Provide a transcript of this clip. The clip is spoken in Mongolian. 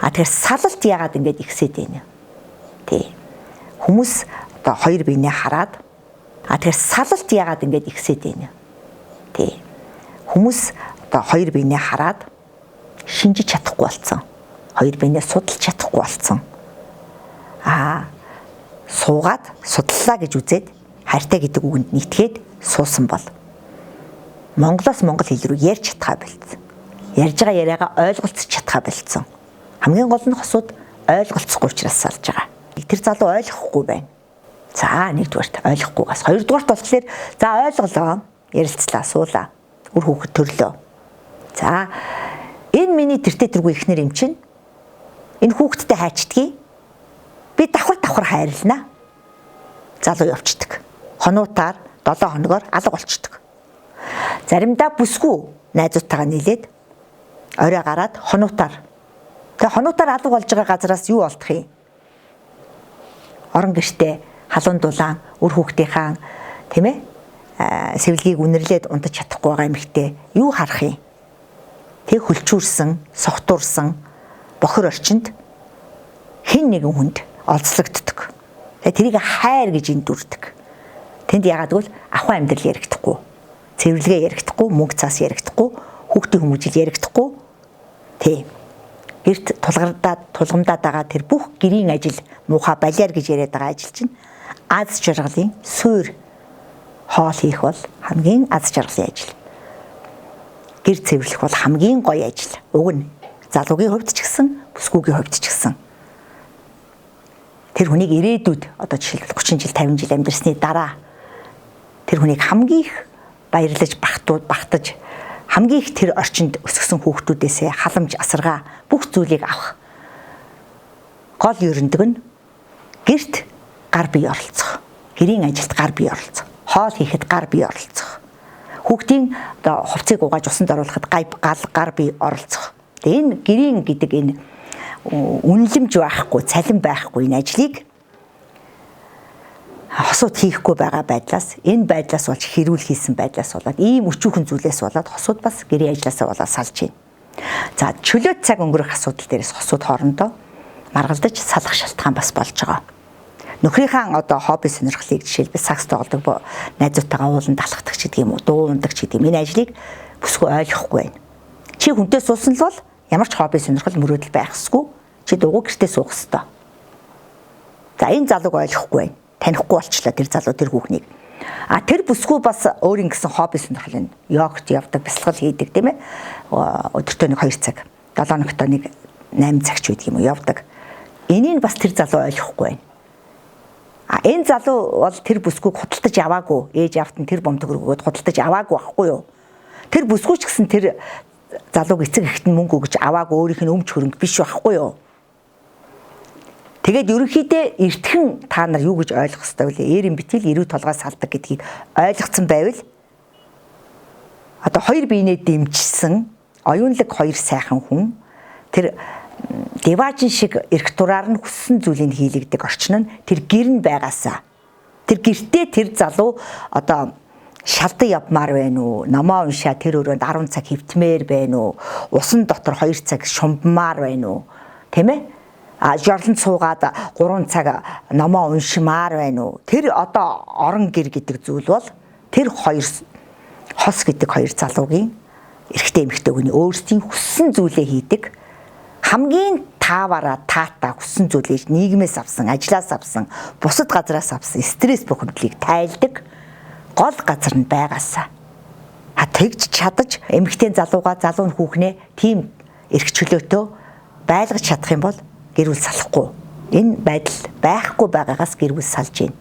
Тэгэхээр салалт яагаад ингэж ихсээд байна? Тий. Хүмүүс одоо хоёр биенээ хараад тэгэхээр салалт яагаад ингэж ихсээд байна? Тий. Хүмүүс одоо хоёр биенээ хараад шинжиж чадахгүй болсон. Хоёр биенээ судалж чадахгүй болсон. Суугаад судлаа гэж үзээд хайртай гэдэг үгэнд нийтгээд суусан бол Монголоос монгол хэл рүү ярьж чадхаа болцсон. Ярьж байгаа яриагаа ойлголцож чадхаа болцсон. Хамгийн гол нь хосууд ойлголцохгүй учраас салж байгаа. Тэр залуу ойлгохгүй байна. За нэгдүгээрт ойлгохгүйгээс хоёрдугаарт болохоор за ойлголоо. Ярилцлаа, суулаа. Үр хүүхэд төрлөө. За энэ миний тэртээ тэргүй ихнэр юм чинь энэ хүүхэдтэй хайчдгийг би давхар хайрлнаа. Залуу явцдаг. Хонуутаар 7 хоногоор алга болчдөг. Заримдаа бүсгүй найзуудтайгаа нийлээд орой гараад хонуутаар. Тэгээ хонуутаар алга болж байгаа газараас юу олдох юм? Орон гэртээ халуун дулаан үр хүүхдийнхаа тийм ээ сэвлэгийг үнэрлээд унтаж чадахгүй байгаа эмэгтэй юу харах юм? Тэг хөлчүүрсэн, согтуурсан бохор орчинд хэн нэгэн хүнд олзлогддог. Тэрийг хайр гэж эндүрдэг. Тэнд яагаад гэвэл ахуй амьдрал яригдахгүй, цэвэрлэгээ яригдахгүй, мөнгө цаас яригдахгүй, хүүхдийн хүмүүжил яригдахгүй. Тэ. Гэрт тулгамдаад байгаа тэр бүх гэрийн ажил муухай балиар гэж яриад байгаа ажил чинь аз жаргалын суур хоол хийх бол хамгийн аз жаргалын ажил. Гэр цэвэрлэх бол хамгийн гоё ажил. Уг нь залуугийн хувьд ч гэсэн, бүсгүйгийн хувьд ч гэсэн. Тэр хүнийг ирээдүйд одоо жишээлбэл 30 жил 50 жил амьдарсны дараа тэр хүнийг хамгийн их баярлаж багтаж хамгийн их тэр орчинд өсгсөн хүүхдүүдээсээ халамж асаргаа бүх зүйлийг авах гол ерөндөг нь гэрт гар бие оролцох, гэрийн ажилд гар бие оролцох, хоол хийхэд гар бие оролцох, хүүхдийн одоо хувцсыг угааж усанд оруулахад гар бие оролцох. Тэгээ энэ гэрийн гэдэг энэ үнэлэмж байхгүй, цалин байхгүй энэ ажлыг хосууд хийхгүй байгаа байдлаас энэ байдлаас болж хэрүүл хийсэн байдлаас болоод ийм өчүүхэн зүйлээс болоод хосууд бас гэрийн ажлаасаа болоод салж байна. За чөлөөт цаг өнгөрөх асуудал дээрээс хосууд хоорондоо маргалдаж салах шалтгаан бас болж байгаа. Нөхрийнхээ одоо хобби сонирхлыг жишээлбэл сакс тоглодог найзуудтайгаа уулан талхдаг ч гэдэг юм уу, дуу ундаг ч гэдэг юм. Энэ ажлыг бүсгүй ойлгохгүй байна. Чи хүнтэй суусан л бол ямар ч хобби сонирхол мөрөөдөл байх ёсгүй. Чи дугуй гэртээ суух ёстой. За энэ залууг ойлгохгүй байна. Танихгүй болчлаа тэр залуу тэр хүүхнийг. Тэр бүсгүй бас өөрийн гэсэн хобби сонирхол нь йогт явдаг, бясалгал хийдэг тийм ээ. Өдөртөө нэг 2 цаг, 7 хоногт нэг 8 цаг ч үйдэг юм уу явдаг. Энийг бас тэр залуу ойлгохгүй байна. Энэ залуу бол тэр бүсгүйг худалдаж аваагүй. Ээж авт нь тэр бомтог өргөөд худалдаж аваагүй байхгүй юу? Тэр бүсгүй ч гэсэн тэр залууг эцэг эхт нь мөнгө өгж аваагүй өөрийнх нь өмч хөрөнгө биш байхгүй юу? Тэгээд ерөнхийдөө эртхэн та нар юу гэж ойлгох ёстой вэ? Eerийн битэл эрүү толгой салдаг гэдгийг ойлгоцсон байвал одоо хоёр биенээ дэмжсэн оюунлаг хоёр сайхан хүн тэр деважин шиг эрх тураар нь хүссэн зүйлийг хийлэгдэг орчин нь тэр гэр нь байгаасаа тэр гэртээ тэр залуу одоо шалдан явмаар байна уу? Номоо уншаа тэр өрөөнд 10 цаг хөвтмээр байна уу? Усан дотор 2 цаг шумбмаар байна уу? Тийм ээ? Жорлон суугаад 3 цаг номоо уншмаар байна уу? Тэр одоо орон гэр гэдэг зүйл бол тэр хоёр хос гэдэг хоёр залуугийн эрэгтэй эмэгтэй хүний өөрсдийн хүссэн зүйлээ хийдэг хамгийн тааваараа таатаа хүссэн зүйлээ нийгмээс авсан, ажлаас авсан, бусад газраас авсан стресс бохирдлыг тайлдаг гол газар нь байгаасаа тэгж чадаж эмэгтэй залууга залуу хүүхнээ тийм эрх чөлөөтөө байлгаж чадах юм бол гэр бүл салахгүй. Энэ байдал байхгүй байгаагаас гэр бүл салж байна.